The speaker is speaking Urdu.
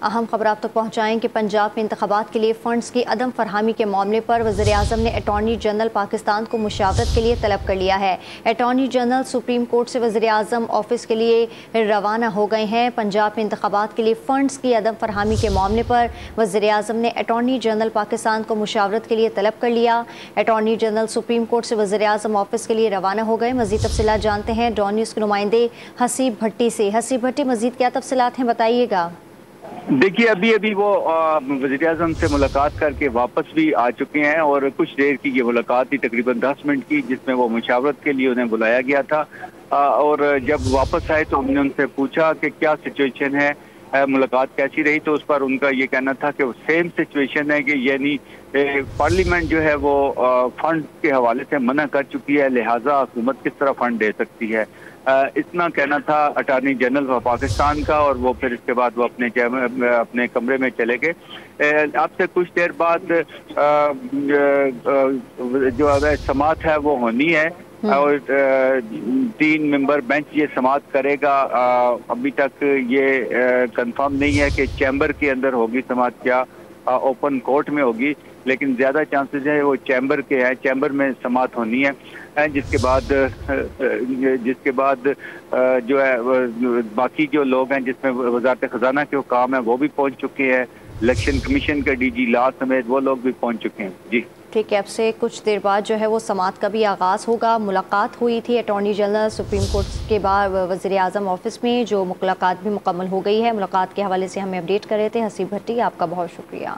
اہم خبر آپ تک پہنچائیں کہ پنجاب میں انتخابات کے لیے فنڈز کی عدم فراہمی کے معاملے پر وزیراعظم نے اٹارنی جنرل پاکستان کو مشاورت کے لیے طلب کر لیا ہے۔ اٹارنی جنرل سپریم کورٹ سے وزیراعظم آفس کے لیے روانہ ہو گئے ہیں۔ پنجاب میں انتخابات کے لیے فنڈز کی عدم فراہمی کے معاملے پر وزیراعظم نے اٹارنی جنرل پاکستان کو مشاورت کے لیے طلب کر لیا۔ اٹارنی جنرل سپریم کورٹ سے وزیراعظم آفس کے لیے روانہ ہو گئے۔ مزید تفصیلات جانتے ہیں ڈان نیوز کے نمائندے حسیب بھٹی سے۔ حسیب بھٹی، مزید کیا تفصیلات ہیں، بتائیے گا۔ دیکھیے ابھی وہ وزیراعظم سے ملاقات کر کے واپس بھی آ چکے ہیں اور کچھ دیر کی یہ ملاقات تھی، تقریباً 10 منٹ کی، جس میں وہ مشاورت کے لیے انہیں بلایا گیا تھا۔ اور جب واپس آئے تو ہم نے ان سے پوچھا کہ کیا سچویشن ہے، ملاقات کیسی رہی، تو اس پر ان کا یہ کہنا تھا کہ وہ سیم سچویشن ہے کہ یعنی پارلیمنٹ جو ہے وہ فنڈ کے حوالے سے منع کر چکی ہے، لہٰذا حکومت کس طرح فنڈ دے سکتی ہے، اتنا کہنا تھا اٹارنی جنرل پاکستان کا۔ اور وہ پھر اس کے بعد وہ اپنے کمرے میں چلے گئے۔ اب سے کچھ دیر بعد جو سماعت ہے وہ ہونی ہے اور 3 ممبر بینچ یہ سماعت کرے گا۔ ابھی تک یہ کنفرم نہیں ہے کہ چیمبر کے اندر ہوگی سماعت یا اوپن کورٹ میں ہوگی، لیکن زیادہ چانسز ہے وہ چیمبر کے ہیں، چیمبر میں سماعت ہونی ہے، جس کے بعد جو ہے باقی جو لوگ ہیں، جس میں وزارت خزانہ کے حکام ہیں وہ بھی پہنچ چکے ہیں، الیکشن کمیشن کے ڈی جی لا سمیت وہ لوگ بھی پہنچ چکے ہیں۔ جی ٹھیک ہے، اب سے کچھ دیر بعد جو ہے وہ سماعت کا بھی آغاز ہوگا۔ ملاقات ہوئی تھی اٹارنی جنرل سپریم کورٹ کے بعد وزیر اعظم آفس میں، جو ملاقات بھی مکمل ہو گئی ہے۔ ملاقات کے حوالے سے ہمیں اپڈیٹ کر رہے تھے حسیب بھٹی، آپ کا بہت شکریہ۔